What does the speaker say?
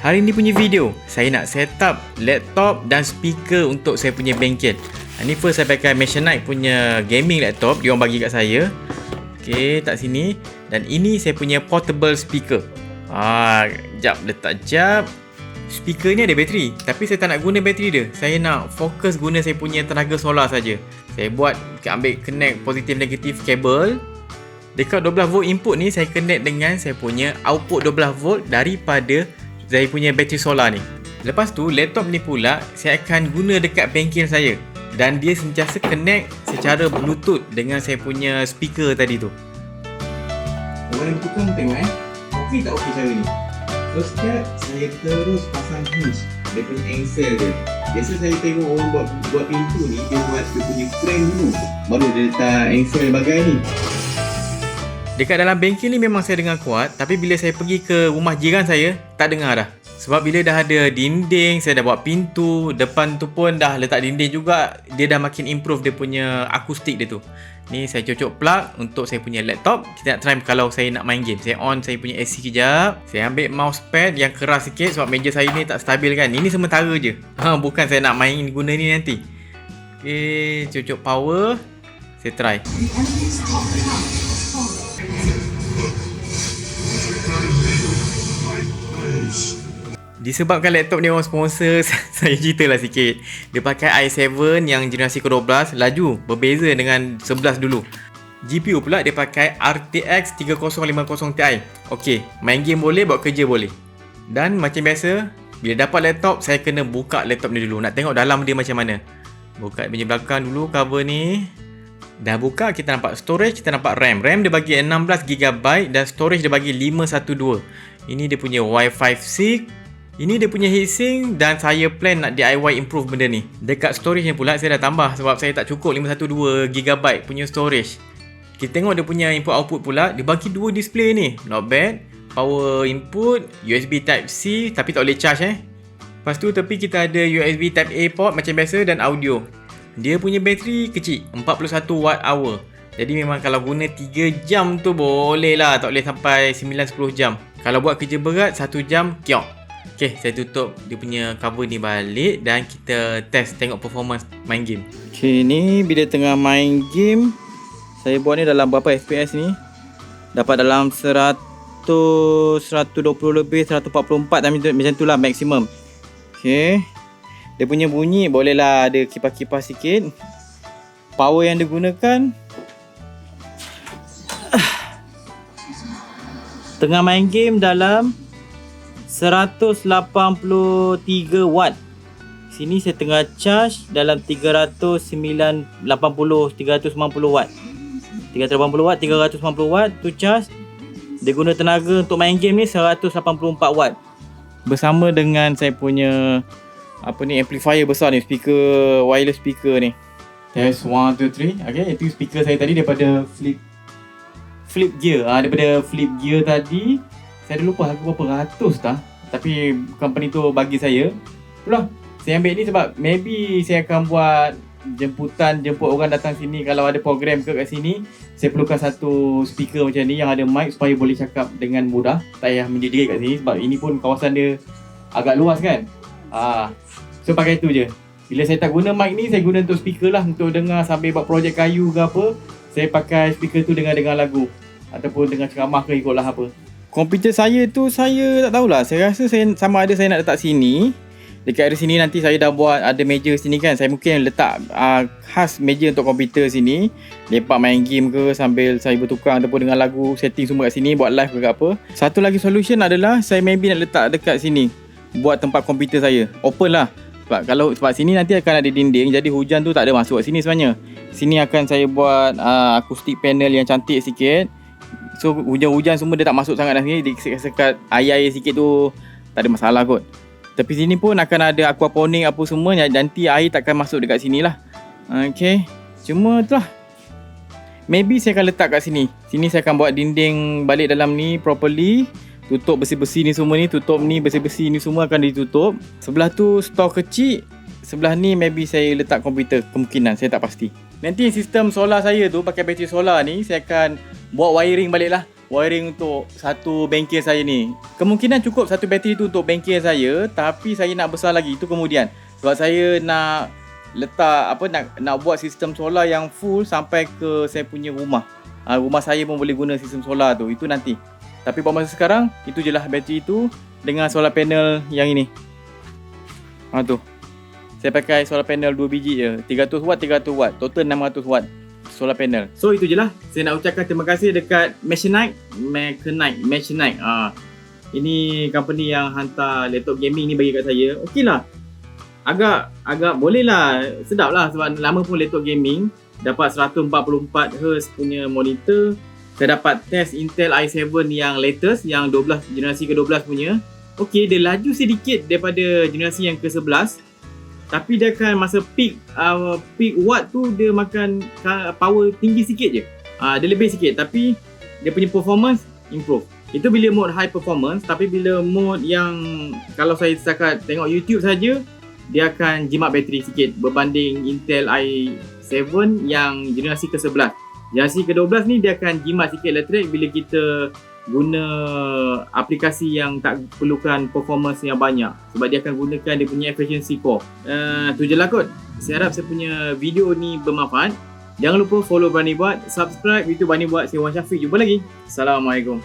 Hari ni punya video, saya nak set up laptop dan speaker untuk saya punya bengkel. Ni first saya pakai Machinite punya gaming laptop, dia orang bagi kat saya. Okey, tak sini. Dan ini saya punya portable speaker. Jap, letak jap. Speaker ni ada bateri, tapi saya tak nak guna bateri dia. Saya nak fokus guna saya punya tenaga solar saja. Saya buat, ambil connect positif negatif kabel. Dekat 12 volt input ni saya connect dengan saya punya output 12 volt daripada saya punya bateri solar ni. Lepas tu laptop ni pula saya akan guna dekat bengkel saya, dan dia sentiasa connect secara bluetooth dengan saya punya speaker tadi tu. Orang yang tukang tengok okey tak okey cara ni. First step, saya terus pasang hinge. Dia punya engsel dia. Biasa saya tengok orang buat pintu ni, dia buat dia punya frame dulu, baru dia letak engsel bagai ni. Dekat dalam bengkel ni memang saya dengar kuat, tapi bila saya pergi ke rumah jiran saya, tak dengar dah. Sebab bila dah ada dinding, saya dah buat pintu, depan tu pun dah letak dinding juga, dia dah makin improve dia punya akustik dia tu. Ni saya cocok plug untuk saya punya laptop. Kita nak try kalau saya nak main game. Saya on saya punya AC kejap. Saya ambil mousepad yang keras sikit sebab meja saya ni tak stabil kan. Ini sementara je. Bukan saya nak main guna ni nanti. Okay, cocok power. Saya try. Disebabkan laptop ni orang sponsor, saya ceritalah sikit. Dia pakai i7 yang generasi ke-12, laju berbeza dengan 11 dulu. GPU pula dia pakai RTX 3050 Ti. Okey, main game boleh, buat kerja boleh. Dan macam biasa, bila dapat laptop, saya kena buka laptop ni dulu. Nak tengok dalam dia macam mana. Buka meja belakang dulu, cover ni. Dah buka, kita nampak storage, kita nampak RAM. RAM dia bagi 16GB dan storage dia bagi 512. Ini dia punya Wi-Fi 6. Ini dia punya heatsink dan saya plan nak DIY improve benda ni. Dekat storage ni pula saya dah tambah sebab saya tak cukup 512GB punya storage. Kita tengok dia punya input output pula, dia bagi dua display ni. Not bad. Power input, USB type C tapi tak boleh charge Lepas tu tepi kita ada USB type A port macam biasa dan audio. Dia punya bateri kecil, 41 watt hour. Jadi memang kalau guna 3 jam tu boleh lah, tak boleh sampai 9-10 jam. Kalau buat kerja berat 1 jam, kiok. Okay, saya tutup dia punya cover ni balik dan kita test tengok performance main game. Okay, ni bila tengah main game, saya buat ni dalam berapa FPS ni? Dapat dalam 100, 120 lebih, 144 macam tu lah maksimum. Okay, dia punya bunyi boleh lah ada kipas-kipas sikit. Power yang digunakan tengah main game dalam 183 watt. Sini saya tengah charge dalam 390 watt. 380 watt, 390 watt tu charge. Dia guna tenaga untuk main game ni 184 watt. Bersama dengan saya punya amplifier besar ni, speaker wireless speaker ni. Test 1 2 3. Okey, itu speaker saya tadi daripada flip gear. Daripada flip gear tadi. Saya dah lupa harga berapa ratus dah. Tapi company tu bagi saya. Itulah, saya ambil ni sebab maybe saya akan buat jemput orang datang sini. Kalau ada program ke kat sini, saya perlukan satu speaker macam ni yang ada mic supaya boleh cakap dengan mudah. Tak payah menjerit kat sini sebab ini pun kawasan dia agak luas kan. So pakai tu je. Bila saya tak guna mic ni, saya guna untuk speaker lah, untuk dengar sambil buat projek kayu ke apa. Saya pakai speaker tu dengar lagu ataupun dengar ceramah ke, ikutlah apa. Komputer saya tu saya tak tahulah. Saya rasa sama ada saya nak letak sini. Dekat area sini nanti saya dah buat ada meja sini kan. Saya mungkin letak khas meja untuk komputer sini. Lepak main game ke sambil saya bertukar ataupun dengar lagu, setting semua kat sini, buat live ke apa. Satu lagi solution adalah saya maybe nak letak dekat sini. Buat tempat komputer saya. Open lah. Sebab sini nanti akan ada dinding, jadi hujan tu tak ada masuk kat sini sebenarnya. Sini akan saya buat akustik panel yang cantik sikit. So hujan-hujan semua dia tak masuk sangat dalam sini. Sekat air-air sikit tu tak ada masalah kot. Tapi sini pun akan ada aquaponik apa semua, nanti air takkan masuk dekat sini lah. Okay, cuma tu lah. Maybe saya akan letak kat sini. Sini saya akan buat dinding balik dalam ni properly. Tutup besi-besi ni semua ni, tutup ni besi-besi ni semua akan ditutup. Sebelah tu store kecil. Sebelah ni maybe saya letak komputer, kemungkinan saya tak pasti. Nanti sistem solar saya tu pakai bateri solar ni, saya akan buat wiring balik lah. wiring untuk satu bengkel saya ni. Kemungkinan cukup satu bateri tu untuk bengkel saya, tapi saya nak besar lagi itu kemudian. Sebab saya nak letak nak buat sistem solar yang full sampai ke saya punya rumah. Rumah saya pun boleh guna sistem solar tu. Itu nanti. Tapi buat masa sekarang, itu je lah bateri tu dengan solar panel yang ini. Tu. Saya pakai solar panel 2 biji je. 300 watt, 300 watt. Total 600 watt solar panel. So itu je lah. Saya nak ucapkan terima kasih dekat Machinite. Ini company yang hantar laptop gaming ni bagi kat saya. Okey lah. Agak boleh lah. Sedap lah sebab lama pun laptop gaming. Dapat 144Hz punya monitor. Saya dapat test Intel i7 yang latest, yang 12 generasi ke-12 punya. Okey, dia laju sedikit daripada generasi yang ke-11. Tapi dia akan masa peak watt tu dia makan power tinggi sikit je. Dia lebih sikit tapi dia punya performance improve. Itu bila mode high performance, tapi bila mode yang kalau saya setakat tengok YouTube saja, dia akan jimat bateri sikit berbanding Intel i7 yang generasi ke-11. Generasi ke-12 ni dia akan jimat sikit elektrik bila kita guna aplikasi yang tak perlukan performance yang banyak, sebab dia akan gunakan dia punya efficiency core. Tu je lah kot. Saya harap saya punya video ni bermanfaat. Jangan lupa follow Bani Buat, subscribe YouTube Bani Buat. Saya Wan Syafiq. Jumpa lagi. Assalamualaikum.